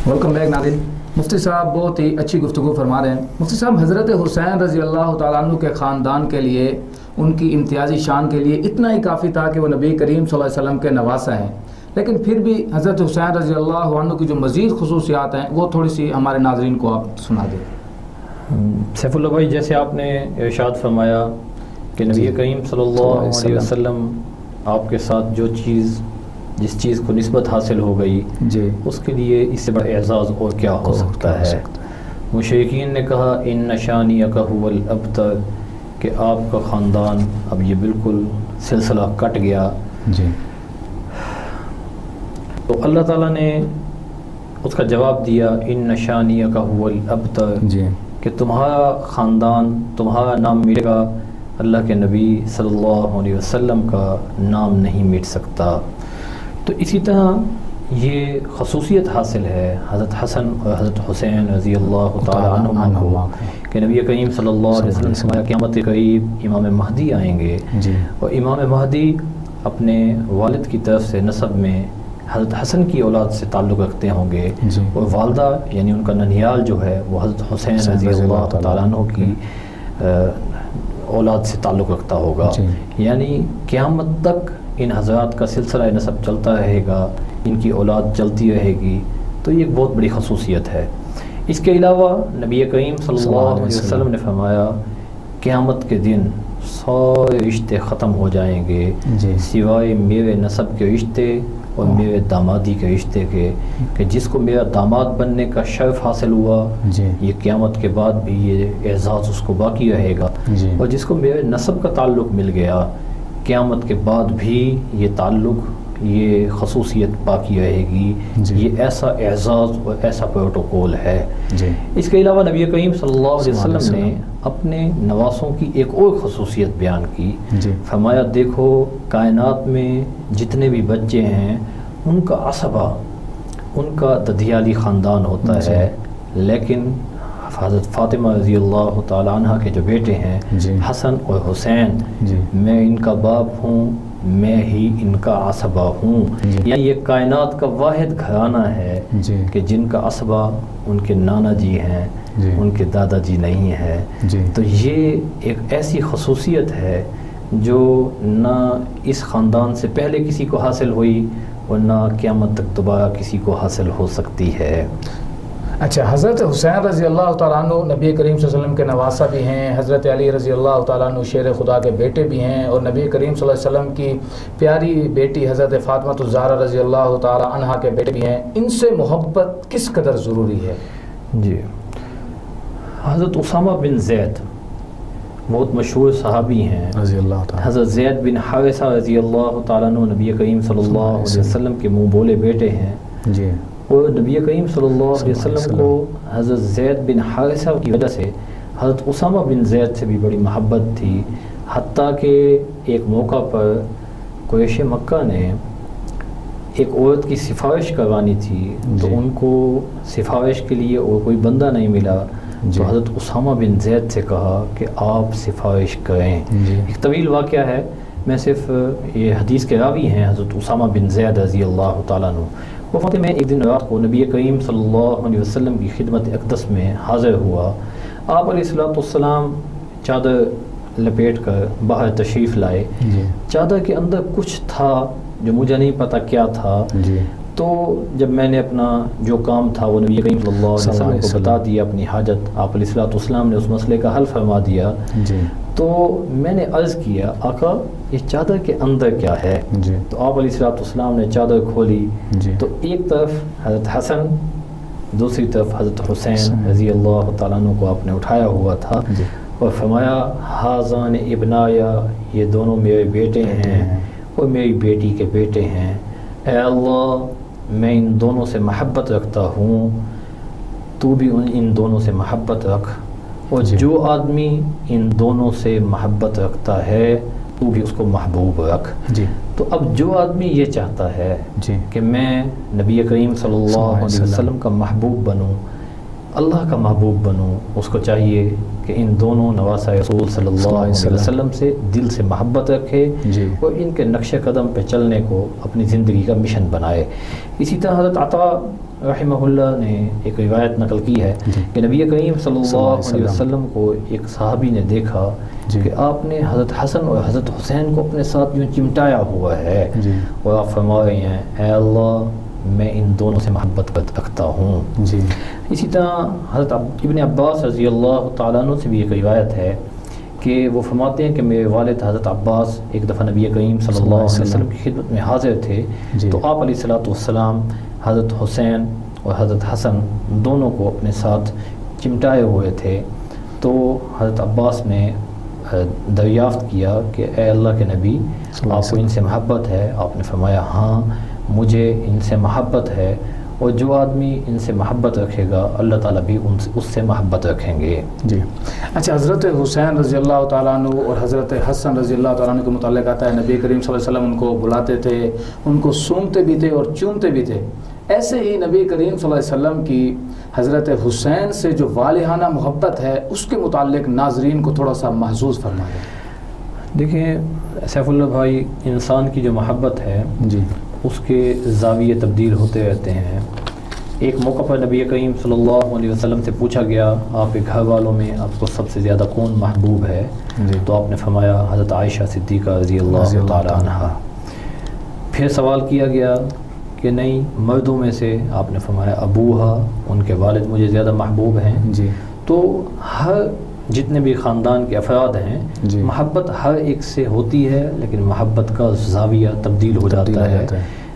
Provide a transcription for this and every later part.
Welcome back ناظرین. مفتی صاحب بہت ہی اچھی گفتگو فرما رہے ہیں. مفتی صاحب حضرت حسین رضی اللہ تعالیٰ عنہ کے خاندان کے لیے، ان کی امتیازی شان کے لیے اتنا ہی کافی تھا کہ وہ نبی کریم صلی اللہ علیہ وسلم کے نواسا ہیں، لیکن پھر بھی حضرت حسین رضی اللہ عنہ کی جو مزید خصوصیات ہیں وہ تھوڑی سی ہمارے ناظرین کو آپ سنا دیں. سیف اللہ بھائی، جیسے آپ نے ارشاد فرمایا کہ نبی کریم صلی اللہ علیہ وسلم آپ کے ساتھ جس چیز کو نسبت حاصل ہو گئی جی، اس کے لیے اس سے بڑا اعزاز اور کیا ہو سکتا ہے. مشرکین نے کہا ان شانیک هو الابتر، کہ آپ کا خاندان اب یہ بالکل سلسلہ کٹ گیا. جی، تو اللہ تعالیٰ نے اس کا جواب دیا ان شانیک هو الابتر، جی، کہ تمہارا خاندان، تمہارا نام مٹے گا، اللہ کے نبی صلی اللہ علیہ وسلم کا نام نہیں مٹ سکتا. تو اسی طرح یہ خصوصیت حاصل ہے حضرت حسن اور حضرت حسین رضی اللہ تعالیٰ عنہما کو کہ نبی کریم صلی اللہ علیہ وسلم نے فرمایا قیامت کے قریب امام مہدی آئیں گے، اور امام مہدی اپنے والد کی طرف سے نسب میں حضرت حسن کی اولاد سے تعلق رکھتے ہوں گے، اور والدہ یعنی ان کا ننھیال جو ہے وہ حضرت حسین رضی اللہ تعالیٰ عنہ کی اولاد سے تعلق رکھتا ہوگا. یعنی قیامت تک ان حضرات کا سلسلہ نسب چلتا رہے گا، ان کی اولاد چلتی رہے گی. تو یہ ایک بہت بڑی خصوصیت ہے. اس کے علاوہ نبی کریم صلی اللہ علیہ وسلم نے فرمایا قیامت کے دن سارے رشتے ختم ہو جائیں گے سوائے میرے نسب کے رشتے اور میرے دامادی کے رشتے کے، کہ جس کو میرا داماد بننے کا شرف حاصل ہوا یہ قیامت کے بعد بھی یہ اعزاز اس کو باقی رہے گا، اور جس کو میرے نسب کا تعلق مل گیا قیامت کے بعد بھی یہ تعلق، یہ خصوصیت باقی رہے گی. یہ ایسا اعزاز اور ایسا پروٹوکول ہے. اس کے علاوہ نبی کریم صلی اللہ علیہ وسلم نے اپنے نواسوں کی ایک اور خصوصیت بیان کی. فرمایا دیکھو کائنات میں جتنے بھی بچے ہیں ان کا عصبہ، ان کا ددھیالی خاندان ہوتا ہے، لیکن حضرت فاطمہ رضی اللہ تعالیٰ عنہ کے جو بیٹے ہیں حسن اور حسین، میں ان کا باپ ہوں، میں ہی ان کا عصبہ ہوں. یعنی یہ کائنات کا واحد گھرانہ ہے کہ جن کا عصبہ ان کے نانا جی ہیں، ان کے دادا جی نہیں ہیں. تو یہ ایک ایسی خصوصیت ہے جو نہ اس خاندان سے پہلے کسی کو حاصل ہوئی اور نہ قیامت تک دوبارہ کسی کو حاصل ہو سکتی ہے. اچھا، حضرت حسین رضی اللہ تعالیٰ عنہ نبی کریم صلی اللہ علیہ وسلم کے نواسا بھی ہیں، حضرت علی رضی اللہ تعالیٰ عنہ شیر خدا کے بیٹے بھی ہیں، اور نبی کریم صلی اللہ علیہ وسلم کی پیاری بیٹی حضرت فاطمہ الزہرا رضی اللہ تعالیٰ عنہ کے بیٹے بھی ہیں. ان سے محبت کس قدر ضروری ہے؟ جی، حضرت اسامہ بن زید بہت مشہور صحابی ہیں رضی اللہ تعالیٰ. حضرت زید بن حارثہ رضی اللہ تعالیٰ عنہ نبی کریم صلی اللہ علیہ وسلم کے منہ بولے بیٹے ہیں. اور نبی کریم صلی اللہ علیہ وسلم کو حضرت زید بن حارثہ کی وجہ سے حضرت اسامہ بن زید سے بھی بڑی محبت تھی. حتیٰ کہ ایک موقع پر قریش مکہ نے ایک عورت کی سفارش کروانی تھی، تو ان کو سفارش کے لیے اور کوئی بندہ نہیں ملا، تو حضرت اسامہ بن زید سے کہا کہ آپ سفارش کریں. ایک طویل واقعہ ہے، میں صرف یہ حدیث کے راوی ہیں حضرت اسامہ بن زید رضی اللہ تعالیٰ عنہ. وفات میں ایک دن رات کو نبی کریم صلی اللہ علیہ وسلم کی خدمت اقدس میں حاضر ہوا. آپ علیہ السلام چادر لپیٹ کر باہر تشریف لائے. چادر کے اندر کچھ تھا جو مجھے نہیں پتا کیا تھا. تو جب میں نے اپنا جو کام تھا وہ نبی کریم صلی اللہ علیہ وسلم کو بتا دیا، اپنی حاجت، آپ علیہ السلام نے اس مسئلے کا حل فرما دیا. تو میں نے عرض کیا آقا یہ چادر کے اندر کیا ہے؟ تو آپ علیہ السلام نے چادر کھولی، تو ایک طرف حضرت حسن، دوسری طرف حضرت حسین رضی اللہ تعالیٰ عنہ کو آپ نے اٹھایا ہوا تھا، اور فرمایا حاذان ابنایا، یہ دونوں میرے بیٹے ہیں اور میری بیٹی کے بیٹے ہیں. اے اللہ میں ان دونوں سے محبت رکھتا ہوں، تو بھی ان دونوں سے محبت رکھ، اور جو آدمی ان دونوں سے محبت رکھتا ہے تو بھی اس کو محبوب رکھ. تو اب جو آدمی یہ چاہتا ہے کہ میں نبی کریم صلی اللہ علیہ وسلم کا محبوب بنوں، اللہ کا محبوب بنوں، اس کو چاہیے کہ ان دونوں نواسہ رسول صلی اللہ علیہ وسلم سے دل سے محبت رکھے اور ان کے نقش قدم پہ چلنے کو اپنی زندگی کا مشن بنائے۔ اسی طرح حضرت عطا رحمہ اللہ نے ایک روایت نقل کی ہے کہ نبی کریم صلی اللہ علیہ وسلم کو ایک صحابی نے دیکھا کہ آپ نے حضرت حسن اور حضرت حسین کو اپنے ساتھ یوں چمٹایا ہوا ہے اور آپ فرما رہے ہیں اے اللہ میں ان دونوں سے محبت رکھتا ہوں۔ اسی طرح حضرت ابن عباس رضی اللہ تعالیٰ عنہ سے بھی ایک روایت ہے کہ وہ فرماتے ہیں کہ میرے والد حضرت عباس ایک دفعہ نبی کریم صلی اللہ علیہ وسلم کی خدمت میں حاضر تھے تو آپ علیہ الصلوۃ والسلام حضرت حسین اور حضرت حسن دونوں کو اپنے ساتھ چمٹائے ہوئے تھے، تو حضرت عباس نے دریافت کیا کہ اے اللہ کے نبی آپ کو ان سے محبت ہے؟ آپ نے فرمایا ہاں مجھے ان سے محبت ہے، اور جو آدمی ان سے محبت رکھے گا اللہ تعالیٰ بھی اس سے محبت رکھیں گے۔ جی اچھا، حضرت حسین رضی اللہ تعالیٰ عنہ اور حضرت حسن رضی اللہ تعالیٰ عنہ کے متعلق آتا ہے نبی کریم صلی اللہ علیہ وسلم ان کو بلاتے تھے، ان کو سونگتے بھی تھے اور چومتے بھی تھے۔ ایسے ہی نبی کریم صلی اللہ علیہ وسلم کی حضرت حسین سے جو والہانہ محبت ہے اس کے متعلق ناظرین کو تھوڑا سا محظوظ فرما دیں۔ دیکھیں سیف اللہ بھائی، انسان کی جو محبت ہے اس کے زاویے تبدیل ہوتے رہتے ہیں۔ ایک موقع پر نبی کریم صلی اللہ علیہ وسلم سے پوچھا گیا آپ کے گھر والوں میں آپ کو سب سے زیادہ کون محبوب ہے؟ تو آپ نے فرمایا حضرت عائشہ صدیقہ رضی اللہ تعالی عنہا۔ پھر سوال کیا گیا کہ نہیں مردوں میں سے، آپ نے فرمایا ابوہا، ان کے والد مجھے زیادہ محبوب ہیں۔ تو ہر جتنے بھی خاندان کے افراد ہیں محبت ہر ایک سے ہوتی ہے، لیکن محبت کا زاویہ تبدیل ہو جاتا ہے۔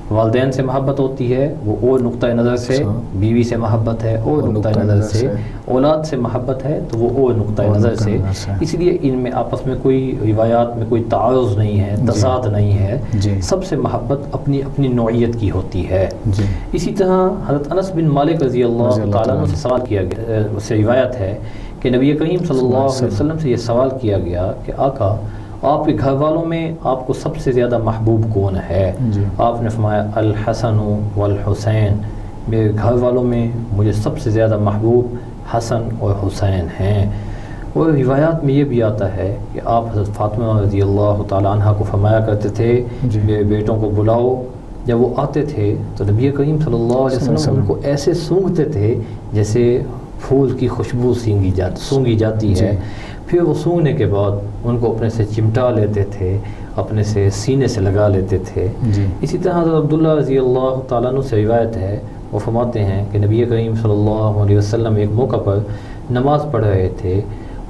والدین سے محبت ہوتی ہے وہ اور نقطہ نظر سے، بیوی سے محبت ہے اور نقطہ نظر سے، اولاد سے محبت ہے تو وہ اور نقطہ نظر سے۔ اس لیے ان میں آپس میں کوئی روایات میں کوئی تعارض نہیں ہے، تضاد نہیں ہے، سب سے محبت اپنی اپنی نوعیت کی ہوتی ہے۔ اسی طرح حضرت انس بن مالک رضی اللہ تعالیٰ عنہ سے سوال کیا گیا، اس سے روایت ہے کہ نبی کریم صلی اللہ علیہ وسلم سے یہ سوال کیا گیا کہ آقا آپ کے گھر والوں میں آپ کو سب سے زیادہ محبوب کون ہے؟ آپ نے فرمایا الحسن والحسین، میرے گھر والوں میں مجھے سب سے زیادہ محبوب حسن اور حسین ہیں۔ اور روایات میں یہ بھی آتا ہے کہ آپ حضرت فاطمہ رضی اللہ تعالیٰ عنہ کو فرمایا کرتے تھے میرے بیٹوں کو بلاؤ، جب وہ آتے تھے تو نبی کریم صلی اللہ علیہ وسلم ان کو ایسے سونگھتے تھے جیسے پھول کی خوشبو سونگھی جاتی ہے۔ پھر وہ سونگنے کے بعد ان کو اپنے سے چمٹا لیتے تھے، اپنے سے سینے سے لگا لیتے تھے۔ اسی طرح حضرت عبداللہ رضی اللہ تعالیٰ عنہ سے روایت ہے، وہ فرماتے ہیں کہ نبی کریم صلی اللہ علیہ وسلم ایک موقع پر نماز پڑھ رہے تھے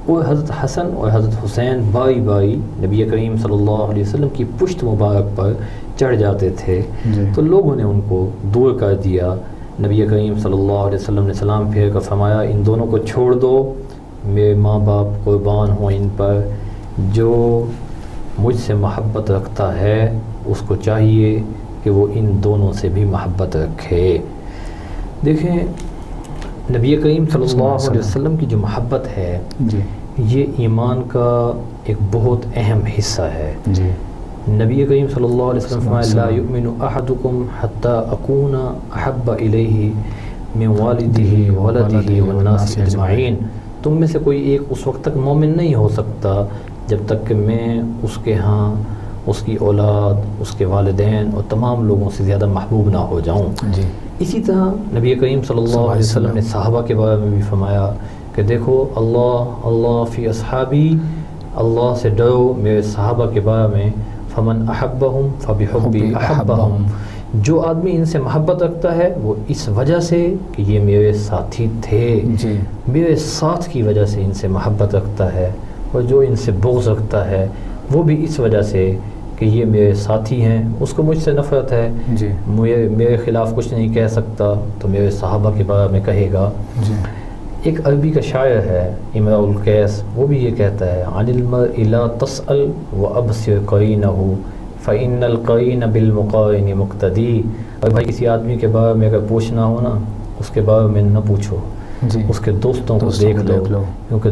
اور حضرت حسن اور حضرت حسین بائی بائی نبی کریم صلی اللہ علیہ وسلم کی پشت مبارک پر چڑھ جاتے تھے، تو لوگوں نے ان کو دور کر دیا۔ نبی کریم صلی اللہ علیہ وسلم نے سلام پھیر کر فرمایا ان دونوں کو چھوڑ دو، میرے ماں باپ قربان ہوں ان پر، جو مجھ سے محبت رکھتا ہے اس کو چاہیے کہ وہ ان دونوں سے بھی محبت رکھے۔ دیکھیں نبی کریم صلی اللہ علیہ وسلم کی جو محبت ہے یہ ایمان کا ایک بہت اہم حصہ ہے۔ نبی کریم صلی اللہ علیہ وسلم فرمایا لا یؤمن احدکم حتی اکون احب الیہ من والدہ ولدہ والناس اجمعین، تم میں سے کوئی ایک اس وقت تک مومن نہیں ہو سکتا جب تک کہ میں اس کے ہاں اس کی اولاد، اس کے والدین اور تمام لوگوں سے زیادہ محبوب نہ ہو جاؤں۔ اسی طرح نبی کریم صلی اللہ علیہ وسلم نے صحابہ کے بارے میں بھی فرمایا کہ دیکھو اللہ فی اصحابی، اللہ سے ڈرو میرے صحابہ کے بارے میں، فمن احبہم فبحبی احبہم، جو آدمی ان سے محبت رکھتا ہے وہ اس وجہ سے کہ یہ میرے ساتھی تھے، میرے ساتھ کی وجہ سے ان سے محبت رکھتا ہے، اور جو ان سے بغض رکھتا ہے وہ بھی اس وجہ سے کہ یہ میرے ساتھی ہیں، اس کو مجھ سے نفرت ہے، میرے خلاف کچھ نہیں کہہ سکتا تو میرے صحابہ کے بارے میں کہے گا۔ ایک عربی کا شاعر ہے امرؤ القیس، وہ بھی یہ کہتا ہے عن المرء لا تسأل وابصر قرینہ فإن القرین بالمقارن مقتدی، اور بھائی کسی آدمی کے بارے میں اگر پوچھنا ہو نا اس کے بارے میں نہ پوچھو، اس کے دوستوں کو دیکھ لو، کیونکہ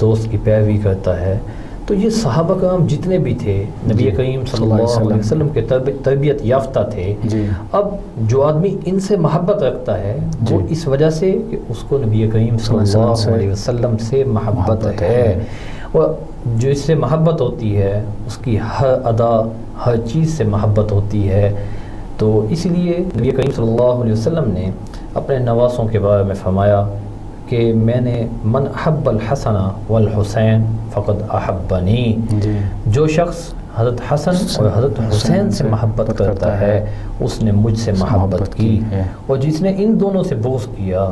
دوست کی پیروی کرتا ہے۔ تو یہ صحابہ کرام جتنے بھی تھے نبی کریم صلی اللہ علیہ وسلم کے تربیت یافتہ تھے. اب جو آدمی ان سے محبت رکھتا ہے وہ اس وجہ سے کہ اس کو نبی کریم صلی اللہ علیہ وسلم سے محبت ہے، اور جو اس سے محبت ہوتی ہے اس کی ہر ادا ہر چیز سے محبت ہوتی ہے. تو اس لیے نبی کریم صلی اللہ علیہ وسلم نے اپنے نواسوں کے بارے میں فرمایا کہ میں نے من احب الحسن والحسین فقد احبنی، جو شخص حضرت حسن اور حضرت حسین سے محبت کرتا ہے اس نے مجھ سے محبت کی، اور جس نے ان دونوں سے بغض کیا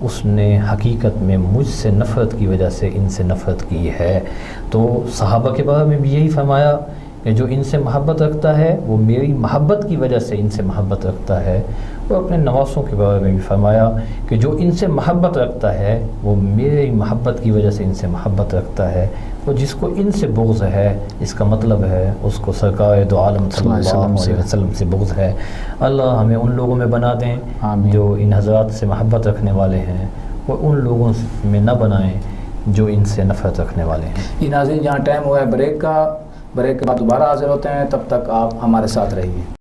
اس نے حقیقت میں مجھ سے نفرت کی وجہ سے ان سے نفرت کی ہے. تو صحابہ کے بارے میں بھی یہی فرمایا کہ جو ان سے محبت رکھتا ہے وہ میری محبت کی وجہ سے ان سے محبت رکھتا ہے، اور اپنے نواسوں کے بارے میں بھی فرمایا کہ جو ان سے محبت رکھتا ہے وہ میری محبت کی وجہ سے ان سے محبت رکھتا ہے، اور جس کو ان سے بغض ہے اس کا مطلب ہے اس کو سرکار دو عالم صلی اللہ علیہ وسلم سے بغض ہے. اللہ ہمیں ان لوگوں میں بنا دیں جو ان حضرات سے محبت رکھنے والے ہیں، اور ان لوگوں میں نہ بنائیں جو ان سے نفرت رکھنے والے ہیں. یہ ناظرین، یہاں ٹائم ہوا ہے بریک کا، بریک کے بعد دوبارہ حاضر ہوتے ہیں، تب تک آپ ہمارے ساتھ رہیے.